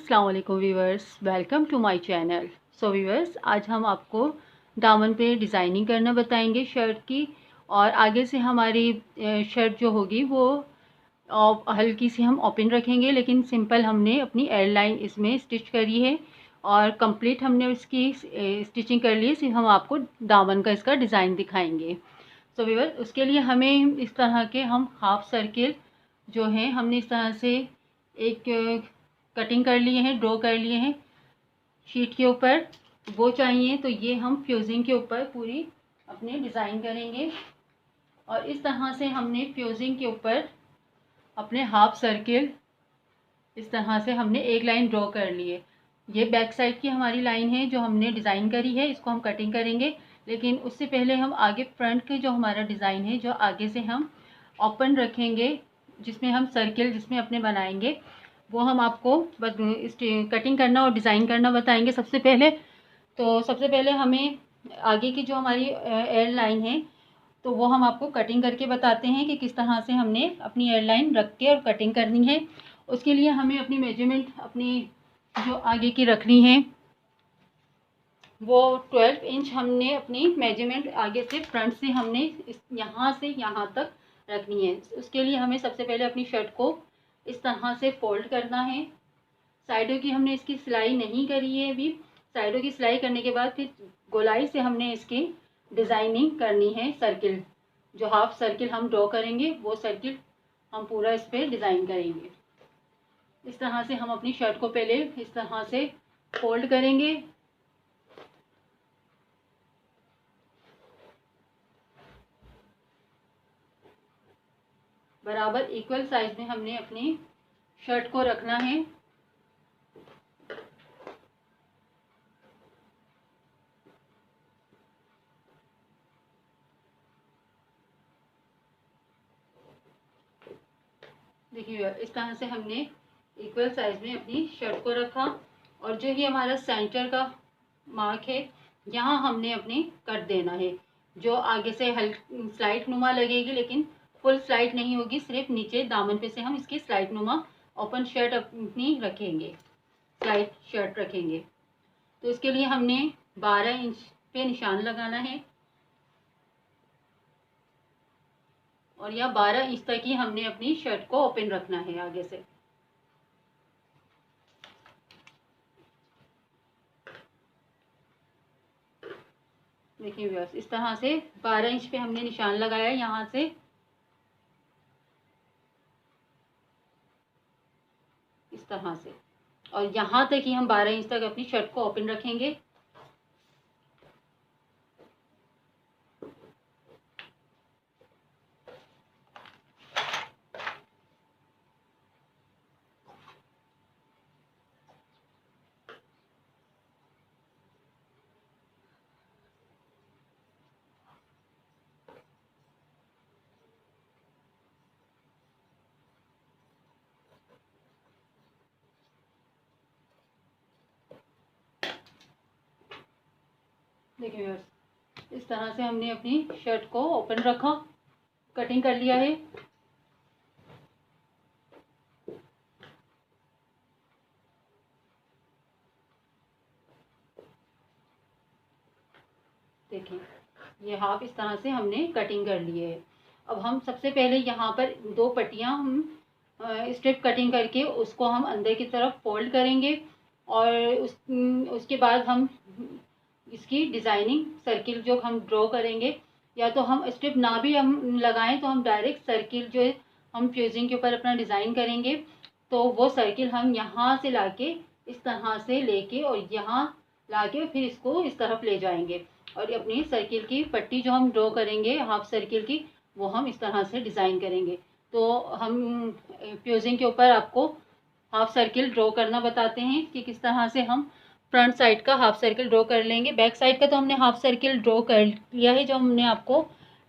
अस्सलाम वालेकुम viewers, welcome to my channel. So viewers, आज हम आपको दामन पे डिज़ाइनिंग करना बताएंगे शर्ट की। और आगे से हमारी शर्ट जो होगी वो हल्की सी हम ओपन रखेंगे, लेकिन सिंपल हमने अपनी एयरलाइन इसमें स्टिच करी है और कंप्लीट हमने इसकी स्टिचिंग कर ली है। सिर्फ हम आपको दामन का इसका डिज़ाइन दिखाएंगे। सो व्यूवर्स, उसके लिए हमें इस तरह के हम हाफ सर्किल जो हैं हमने इस तरह से एक कटिंग कर लिए हैं, ड्रॉ कर लिए हैं शीट के ऊपर। वो चाहिए तो ये हम फ्यूजिंग के ऊपर पूरी अपने डिज़ाइन करेंगे। और इस तरह से हमने फ्यूजिंग के ऊपर अपने हाफ सर्किल इस तरह से हमने एक लाइन ड्रॉ कर ली है। ये बैक साइड की हमारी लाइन है जो हमने डिज़ाइन करी है, इसको हम कटिंग करेंगे। लेकिन उससे पहले हम आगे फ्रंट के जो हमारा डिज़ाइन है, जो आगे से हम ओपन रखेंगे, जिसमें हम सर्किल जिसमें अपने बनाएंगे, वो हम आपको कटिंग करना और डिज़ाइन करना बताएंगे। सबसे पहले हमें आगे की जो हमारी एयर लाइन है, तो वो हम आपको कटिंग करके बताते हैं कि किस तरह से हमने अपनी एयर लाइन रख के और कटिंग करनी है। उसके लिए हमें अपनी मेजरमेंट अपनी जो आगे की रखनी है, वो 12 इंच हमने अपनी मेजरमेंट आगे से फ्रंट से हमने यहाँ से यहाँ तक रखनी है। उसके लिए हमें सबसे पहले अपनी शर्ट को इस तरह से फोल्ड करना है। साइडों की हमने इसकी सिलाई नहीं करी है अभी। साइडों की सिलाई करने के बाद फिर गोलाई से हमने इसकी डिज़ाइनिंग करनी है। सर्किल जो हाफ सर्किल हम ड्रॉ करेंगे, वो सर्किल हम पूरा इस पर डिज़ाइन करेंगे। इस तरह से हम अपनी शर्ट को पहले इस तरह से फोल्ड करेंगे। बराबर इक्वल साइज में हमने अपनी शर्ट को रखना है। देखिए, इस तरह से हमने इक्वल साइज में अपनी शर्ट को रखा। और जो ये हमारा सेंटर का मार्क है, यहाँ हमने अपनी कट देना है। जो आगे से हल्की स्लाइट नुमा लगेगी, लेकिन फुल स्लाइट नहीं होगी, सिर्फ नीचे दामन पे से हम इसकी स्लाइट नुमा ओपन शर्ट अपनी रखेंगे, स्लाइट शर्ट रखेंगे। तो इसके लिए हमने 12 इंच पे निशान लगाना है और यह 12 इंच तक ही हमने अपनी शर्ट को ओपन रखना है आगे से। देखिए व्यूअर्स, इस तरह से 12 इंच पे हमने निशान लगाया यहाँ से। इस तरह से, और यहाँ तक ही हम 12 इंच तक अपनी शर्ट को ओपन रखेंगे। देखिए व्यूअर्स, इस तरह से हमने अपनी शर्ट को ओपन रखा, कटिंग कर लिया है। देखिए, ये हाफ इस तरह से हमने कटिंग कर ली है। अब हम सबसे पहले यहाँ पर 2 पट्टियाँ हम स्ट्रिप कटिंग करके उसको हम अंदर की तरफ फोल्ड करेंगे। और उसके बाद हम इसकी डिज़ाइनिंग सर्किल जो हम ड्रॉ करेंगे, या तो हम स्ट्रिप ना भी हम लगाएं, तो हम डायरेक्ट सर्किल जो हम फ्यूजिंग के ऊपर अपना डिज़ाइन करेंगे, तो वो सर्किल हम यहाँ से लाके इस तरह से लेके और यहाँ लाके फिर इसको इस तरफ ले जाएंगे। और अपनी सर्किल की पट्टी जो हम ड्रॉ करेंगे हाफ सर्किल की, वो हम इस तरह से डिज़ाइन करेंगे। तो हम फ्यूजिंग के ऊपर आपको हाफ सर्किल ड्रॉ करना बताते हैं कि किस तरह से हम फ्रंट साइड का हाफ सर्किल ड्रॉ कर लेंगे। बैक साइड का तो हमने हाफ सर्किल ड्रॉ कर लिया है, जो हमने आपको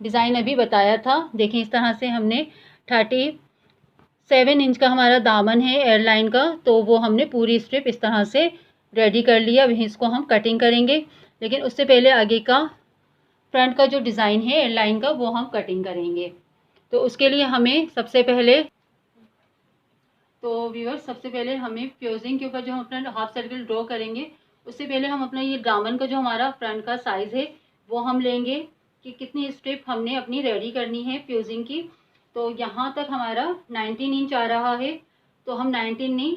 डिज़ाइन अभी बताया था। देखिए, इस तरह से हमने 37 इंच का हमारा दामन है एयरलाइन का, तो वो हमने पूरी स्ट्रिप इस तरह से रेडी कर लिया। अभी इसको हम कटिंग करेंगे, लेकिन उससे पहले आगे का फ्रंट का जो डिज़ाइन है एयरलाइन का, वो हम कटिंग करेंगे। तो उसके लिए हमें सबसे पहले तो व्यूअर्स, सबसे पहले हमें फ्यूजिंग के ऊपर जो हम अपना हाफ सर्किल ड्रॉ करेंगे, उससे पहले हम अपना ये दामन का जो हमारा फ्रंट का साइज़ है वो हम लेंगे कि कितनी स्ट्रिप हमने अपनी रेडी करनी है फ्यूजिंग की। तो यहाँ तक हमारा 19 इंच आ रहा है, तो हम 19 नहीं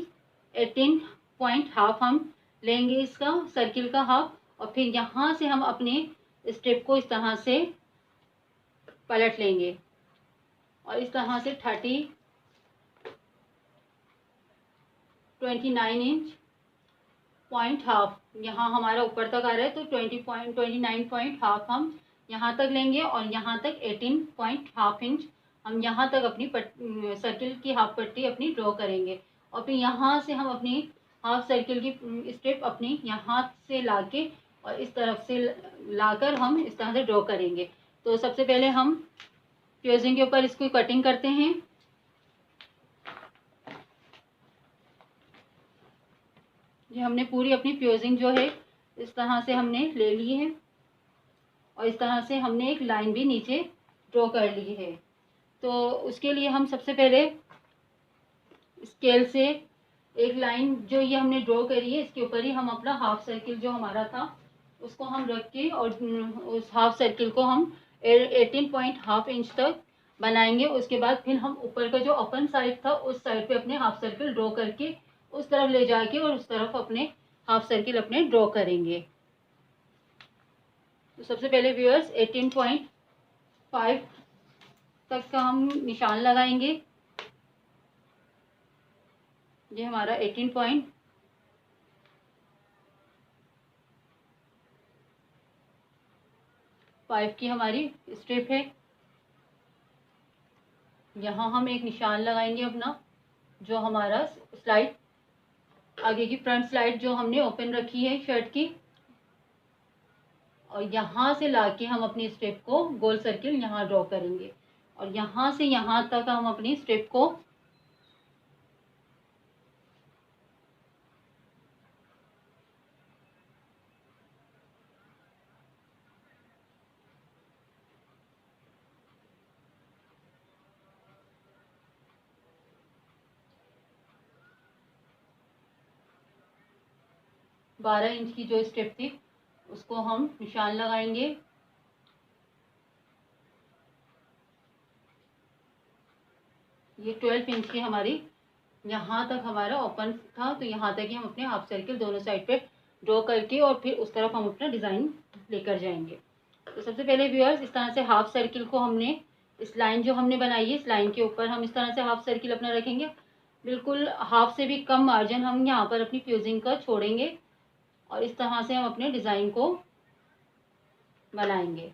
18 पॉइंट हाफ हम लेंगे इसका सर्किल का हाफ, और फिर यहाँ से हम अपने स्ट्रिप को इस तरह से पलट लेंगे और इस तरह से 29 इंच पॉइंट हाफ यहाँ हमारा ऊपर तक आ रहा है, तो 29 पॉइंट हाफ हम यहाँ तक लेंगे और यहाँ तक 18 पॉइंट हाफ इंच हम यहाँ तक अपनी सर्किल की हाफ पट्टी अपनी ड्रॉ करेंगे। और फिर यहाँ से हम अपनी हाफ सर्किल की स्ट्रिप अपनी यहाँ से लाके और इस तरफ से लाकर हम इस तरह से ड्रॉ करेंगे। तो सबसे पहले हम फ्यूजिंग के ऊपर इसको कटिंग करते हैं। ये हमने पूरी अपनी फ्यूजिंग जो है इस तरह से हमने ले ली है और इस तरह से हमने एक लाइन भी नीचे ड्रॉ कर ली है। तो उसके लिए हम सबसे पहले स्केल से एक लाइन जो ये हमने ड्रॉ करी है इसके ऊपर ही हम अपना हाफ सर्किल जो हमारा था उसको हम रख के और उस हाफ सर्किल को हम 18 पॉइंट हाफ इंच तक बनाएंगे। उसके बाद फिर हम ऊपर का जो ओपन साइड था उस साइड पे अपने हाफ सर्किल ड्रॉ करके उस तरफ ले जाके और उस तरफ अपने हाफ सर्किल अपने ड्रॉ करेंगे। तो सबसे पहले व्यूअर्स 18.5 तक का हम निशान लगाएंगे। ये हमारा 18.5 की हमारी स्ट्रिप है। यहाँ हम एक निशान लगाएंगे अपना, जो हमारा स्लाइड आगे की फ्रंट स्लाइड जो हमने ओपन रखी है शर्ट की, और यहाँ से लाके हम अपनी स्ट्रिप को गोल सर्किल यहाँ ड्रॉ करेंगे और यहाँ से यहाँ तक हम अपनी स्ट्रिप को बारह इंच की जो स्ट्रिप थी उसको हम निशान लगाएंगे। ये 12 इंच की हमारी यहाँ तक हमारा ओपन था, तो यहाँ तक ही हम अपने हाफ सर्किल दोनों साइड पे ड्रॉ करके और फिर उस तरफ हम अपना डिज़ाइन लेकर जाएंगे। तो सबसे पहले व्यूअर्स, इस तरह से हाफ सर्किल को हमने इस लाइन जो हमने बनाई है इस लाइन के ऊपर हम इस तरह से हाफ सर्किल अपना रखेंगे। बिल्कुल हाफ से भी कम मार्जिन हम यहाँ पर अपनी फ्यूजिंग का छोड़ेंगे और इस तरह से हम अपने डिज़ाइन को बनाएंगे।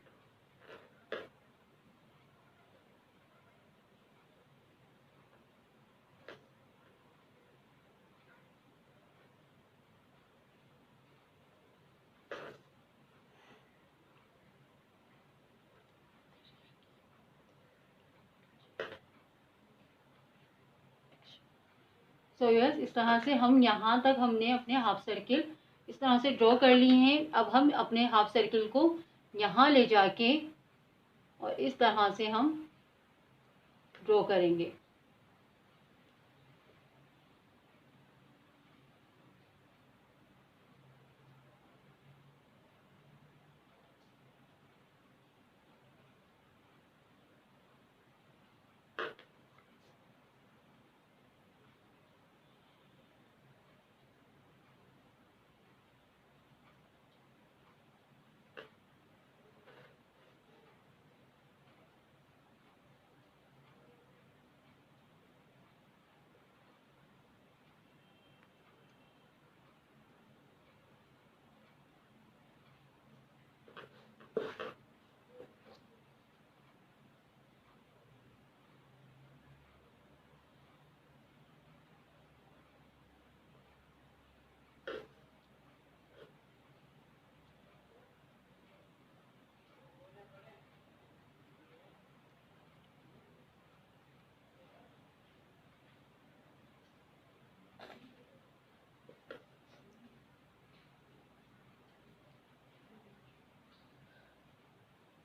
सो यस, इस तरह से हम यहाँ तक हमने अपने हाफ सर्किल इस तरह से ड्रॉ कर लिए हैं। अब हम अपने हाफ सर्किल को यहाँ ले जाके और इस तरह से हम ड्रॉ करेंगे।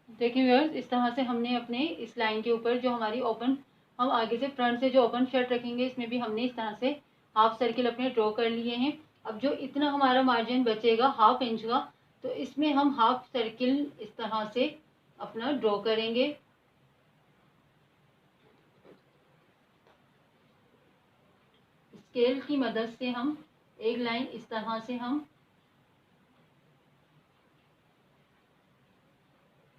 देखिए व्यूअर्स, इस तरह से हमने अपने इस लाइन के ऊपर जो हमारी ओपन हम आगे से फ्रंट से जो ओपन शर्ट रखेंगे इसमें भी हमने इस तरह से हाफ सर्किल अपने ड्रॉ कर लिए हैं। अब जो इतना हमारा मार्जिन बचेगा 1/2 इंच का, तो इसमें हम हाफ सर्किल इस तरह से अपना ड्रॉ करेंगे। स्केल की मदद से हम एक लाइन इस तरह से हम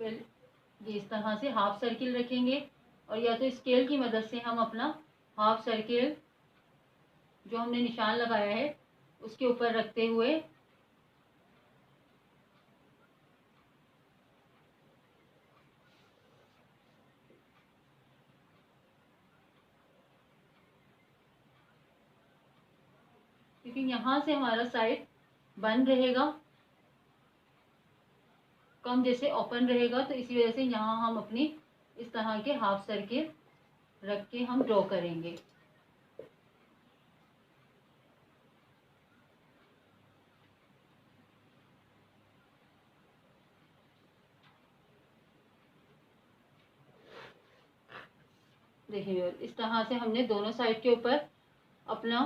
ये इस तरह से हाफ सर्किल रखेंगे, और या तो स्केल की मदद से हम अपना हाफ सर्किल जो हमने निशान लगाया है उसके ऊपर रखते हुए क्योंकि यहाँ से हमारा साइड बंद रहेगा, कम जैसे ओपन रहेगा, तो इसी वजह से यहाँ हम अपनी इस तरह के हाफ सर्किल रख के हम ड्रॉ करेंगे। देखिए इस तरह से हमने दोनों साइड के ऊपर अपना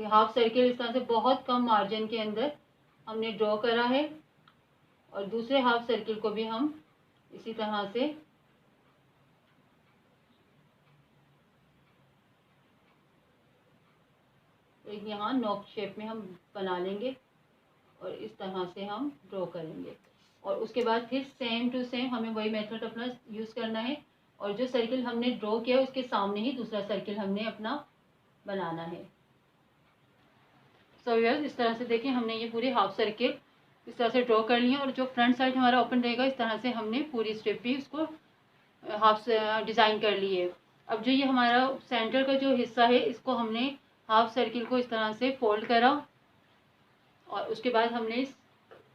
हाफ सर्किल इस तरह से बहुत कम मार्जिन के अंदर हमने ड्रॉ करा है, और दूसरे हाफ सर्किल को भी हम इसी तरह से एक यहाँ नॉक शेप में हम बना लेंगे और इस तरह से हम ड्रॉ करेंगे। और उसके बाद फिर सेम टू सेम हमें वही मेथड अपना यूज़ करना है, और जो सर्किल हमने ड्रॉ किया उसके सामने ही दूसरा सर्किल हमने अपना बनाना है। सो व्यूअर्स, इस तरह से देखिए हमने ये पूरे हाफ सर्किल इस तरह से ड्रॉ कर लिए, और जो फ्रंट साइड हमारा ओपन रहेगा इस तरह से हमने पूरी स्ट्रिप भी उसको हाफ डिज़ाइन कर ली है। अब जो ये हमारा सेंटर का जो हिस्सा है इसको हमने हाफ सर्किल को इस तरह से फोल्ड करा, और उसके बाद हमने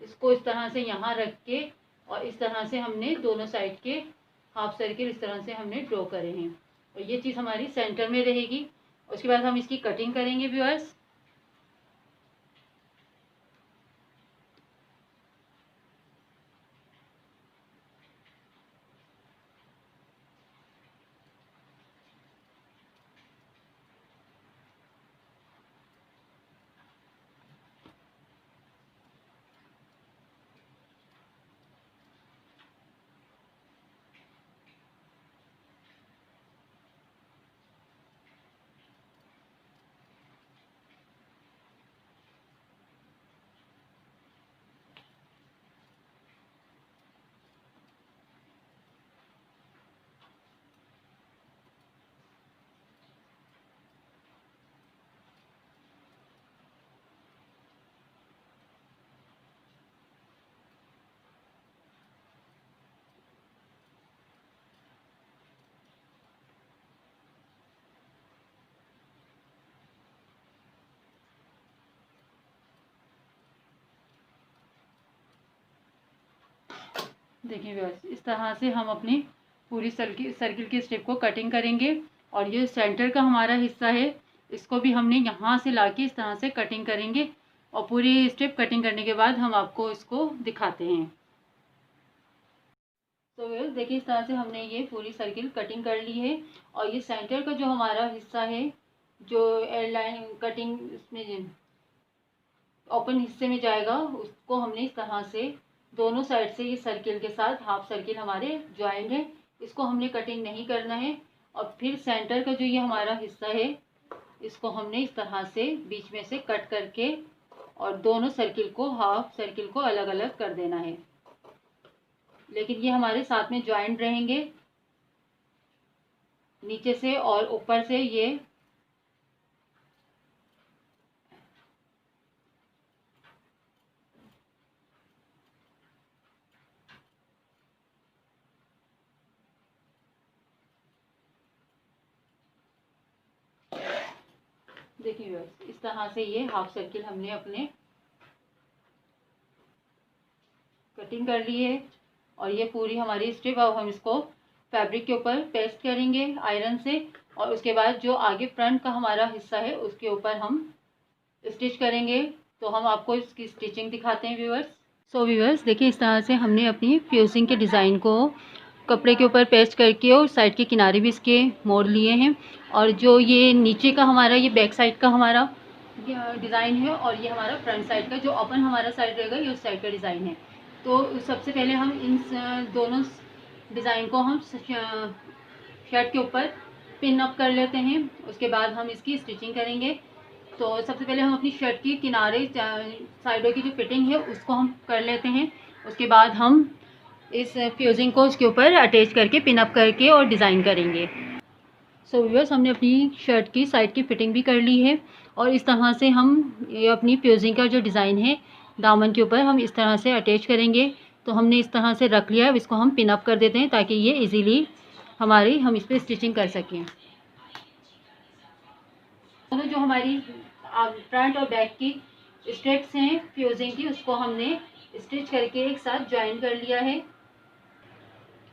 इसको इस तरह से यहाँ रख के और इस तरह से हमने दोनों साइड के हाफ सर्किल इस तरह से हमने ड्रॉ करे हैं, और ये चीज़ हमारी सेंटर में रहेगी। उसके बाद हम इसकी कटिंग करेंगे व्यूअर्स। देखिए व्यूअर्स, इस तरह से हम अपनी पूरी सर्किल की स्ट्रिप को कटिंग करेंगे, और ये सेंटर का हमारा हिस्सा है इसको भी हमने यहाँ से लाके इस तरह से कटिंग करेंगे, और पूरी स्ट्रिप कटिंग करने के बाद हम आपको इसको दिखाते हैं। तो व्यूअर्स देखिए, इस तरह से हमने ये पूरी सर्किल कटिंग कर ली है, और ये सेंटर का जो हमारा हिस्सा है जो एयरलाइन कटिंग इसमें ओपन हिस्से में जाएगा उसको हमने इस तरह से दोनों साइड से ये सर्किल के साथ हाफ सर्किल हमारे ज्वाइंट है, इसको हमने कटिंग नहीं करना है। और फिर सेंटर का जो ये हमारा हिस्सा है इसको हमने इस तरह से बीच में से कट करके और दोनों सर्किल को हाफ सर्किल को अलग अलग कर देना है, लेकिन ये हमारे साथ में ज्वाइंट रहेंगे नीचे से और ऊपर से। ये देखिए व्यूअर्स, इस तरह से ये हाफ सर्किल हमने अपने कटिंग कर ली है, और ये पूरी हमारी स्ट्रिप अब हम इसको फैब्रिक के ऊपर पेस्ट करेंगे आयरन से, और उसके बाद जो आगे फ्रंट का हमारा हिस्सा है उसके ऊपर हम स्टिच करेंगे। तो हम आपको इसकी स्टिचिंग दिखाते हैं व्यूअर्स। सो व्यूअर्स देखिए, इस तरह से हमने अपनी फ्यूजिंग के डिज़ाइन को कपड़े के ऊपर पेस्ट करके और साइड के किनारे भी इसके मोड़ लिए हैं। और जो ये नीचे का हमारा ये बैक साइड का हमारा डिज़ाइन है और ये हमारा फ्रंट साइड का जो ओपन हमारा साइड रहेगा ये उस साइड का डिज़ाइन है। तो सबसे पहले हम इन दोनों डिज़ाइन को हम शर्ट के ऊपर पिन अप कर लेते हैं। उसके बाद हम इसकी स्टिचिंग करेंगे। तो सबसे पहले हम अपनी शर्ट की किनारे साइडों की जो फिटिंग है उसको हम कर लेते हैं। उसके बाद हम इस फ्यूजिंग को उसके ऊपर अटैच करके पिन अप करके और डिज़ाइन करेंगे। सो व्यूअर्स, हमने अपनी शर्ट की साइड की फिटिंग भी कर ली है और इस तरह से हम ये अपनी फ्यूजिंग का जो डिज़ाइन है दामन के ऊपर हम इस तरह से अटैच करेंगे। तो हमने इस तरह से रख लिया है। अब इसको हम पिन अप कर देते हैं ताकि ये इजीली हम इस पर स्टिचिंग कर सकें। दोनों जो हमारी फ्रंट और बैक की स्ट्रिप्स हैं फ्यूजिंग की उसको हमने स्टिच करके एक साथ ज्वाइन कर लिया है।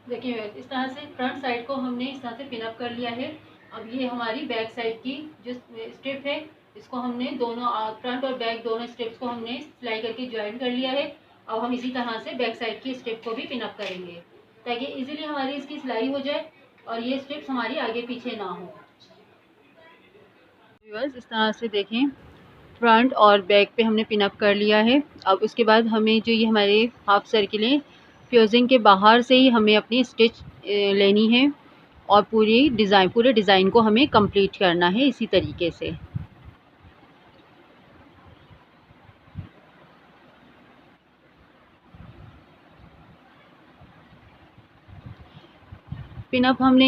देखिए इस तरह से फ्रंट साइड को हमने इस तरह से पिन अप कर लिया है। अब ये हमारी बैक साइड की जो स्ट्रिप है इसको हमने दोनों फ्रंट और बैक दोनों स्ट्रिप्स को हमने सिलाई करके ज्वाइन कर लिया है। अब हम इसी तरह से बैक साइड की स्ट्रिप को भी पिन अप करेंगे ताकि इजीली हमारी इसकी सिलाई हो जाए और ये स्ट्रिप्स हमारी आगे पीछे ना हो। व्यूअर्स, इस तरह से देखें फ्रंट और बैक पे हमने पिन अप कर लिया है। अब उसके बाद हमें जो ये हमारे हाफ सर्किल हैं फ्यूजिंग के बाहर से ही हमें अपनी स्टिच लेनी है और पूरे डिज़ाइन को हमें कंप्लीट करना है इसी तरीके से। पिन अप हमने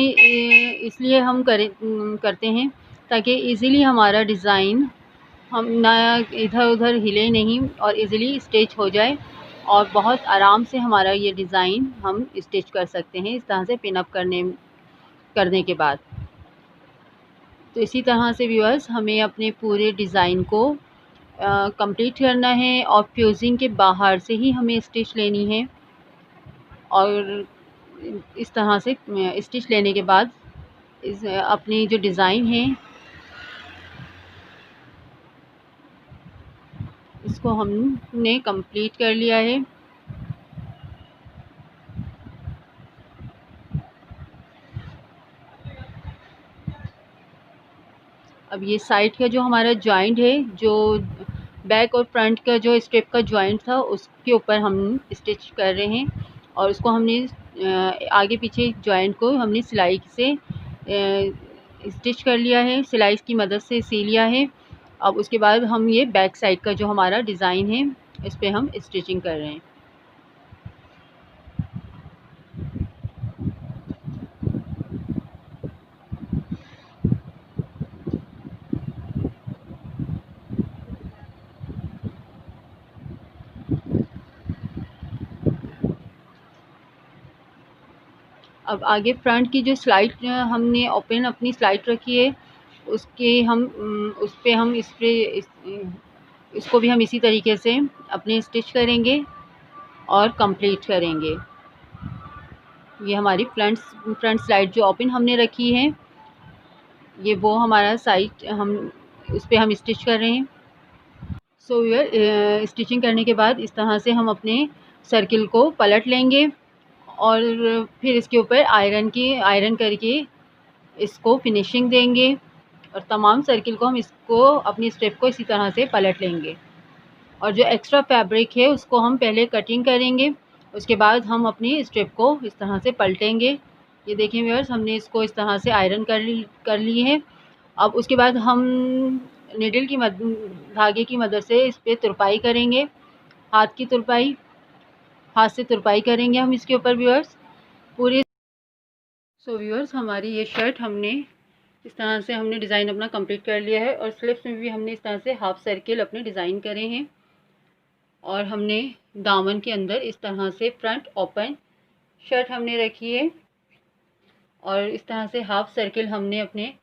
इसलिए हम करते हैं ताकि इजीली हमारा डिज़ाइन हम ना इधर उधर हिले नहीं और इजीली स्टिच हो जाए और बहुत आराम से हमारा ये डिज़ाइन हम स्टिच कर सकते हैं इस तरह से पिन अप करने के बाद। तो इसी तरह से व्यूअर्स हमें अपने पूरे डिज़ाइन को कंप्लीट करना है और फ्यूजिंग के बाहर से ही हमें स्टिच लेनी है। और इस तरह से स्टिच लेने के बाद इस अपनी जो डिज़ाइन है इसको हमने कंप्लीट कर लिया है। अब ये साइड का जो हमारा जॉइंट है जो बैक और फ्रंट का जो स्ट्रिप का जॉइंट था उसके ऊपर हम स्टिच कर रहे हैं और उसको हमने आगे पीछे जॉइंट को हमने सिलाई से स्टिच कर लिया है, सिलाई की मदद से सी लिया है। अब उसके बाद हम ये बैक साइड का जो हमारा डिज़ाइन है इस पर हम स्टिचिंग कर रहे हैं। अब आगे फ्रंट की जो स्लाइड हमने ओपन अपनी स्लाइड रखी है उसके हम उस पे हम इसको भी हम इसी तरीके से अपने स्टिच करेंगे और कंप्लीट करेंगे। ये हमारी फ्रंट स्लाइड जो ओपन हमने रखी है ये वो हमारा साइड हम उस पे हम स्टिच कर रहे हैं। सो यार स्टिचिंग करने के बाद इस तरह से हम अपने सर्किल को पलट लेंगे और फिर इसके ऊपर आयरन करके इसको फिनिशिंग देंगे और तमाम सर्किल को हम इसको अपनी स्ट्रिप को इसी तरह से पलट लेंगे और जो एक्स्ट्रा फैब्रिक है उसको हम पहले कटिंग करेंगे। उसके बाद हम अपनी स्ट्रिप को इस तरह से पलटेंगे। ये देखिए व्यूअर्स, हमने इसको इस तरह से आयरन कर ली है। अब उसके बाद हम नीडल की धागे की मदद से इस पर तुरपाई करेंगे, हाथ से तुरपाई करेंगे हम इसके ऊपर व्यूअर्स पूरी। सो व्यूअर्स, हमारी ये शर्ट हमने इस तरह से हमने डिज़ाइन अपना कंप्लीट कर लिया है और स्लीव्स में भी हमने इस तरह से हाफ सर्किल अपने डिज़ाइन करे हैं और हमने दामन के अंदर इस तरह से फ्रंट ओपन शर्ट हमने रखी है और इस तरह से हाफ सर्किल हमने अपने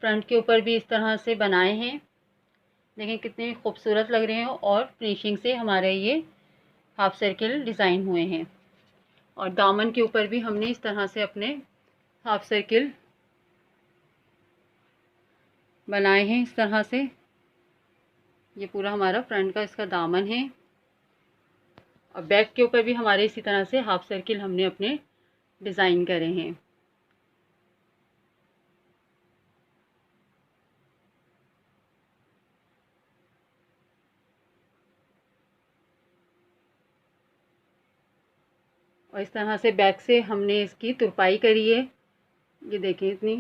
फ्रंट के ऊपर भी इस तरह से बनाए हैं। देखिए कितने खूबसूरत लग रहे हैं और फिनिशिंग से हमारे ये हाफ सर्किल डिज़ाइन हुए हैं और दामन के ऊपर भी हमने इस तरह से अपने हाफ सर्किल बनाए हैं इस तरह से। ये पूरा हमारा फ्रंट का इसका दामन है और बैक के ऊपर भी हमारे इसी तरह से हाफ सर्किल हमने अपने डिज़ाइन करे हैं। और इस तरह से बैक से हमने इसकी तुरपाई करी है। ये देखें इतनी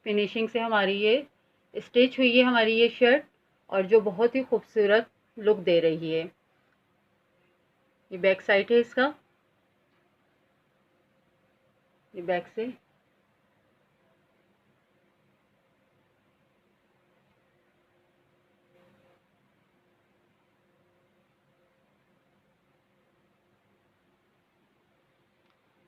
फिनिशिंग से हमारी ये स्टिच हुई है हमारी ये शर्ट, और जो बहुत ही खूबसूरत लुक दे रही है। ये बैक साइड है इसका, ये बैक से।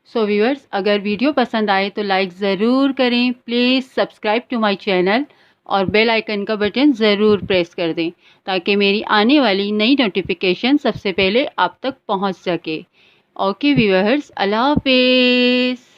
सो व्यूअर्स, अगर वीडियो पसंद आए तो लाइक ज़रूर करें, please subscribe to my channel और बेल आइकन का बटन ज़रूर प्रेस कर दें ताकि मेरी आने वाली नई नोटिफिकेशन सबसे पहले आप तक पहुंच सके। ओके व्यूअर्स, अल्लाह हाफिज़।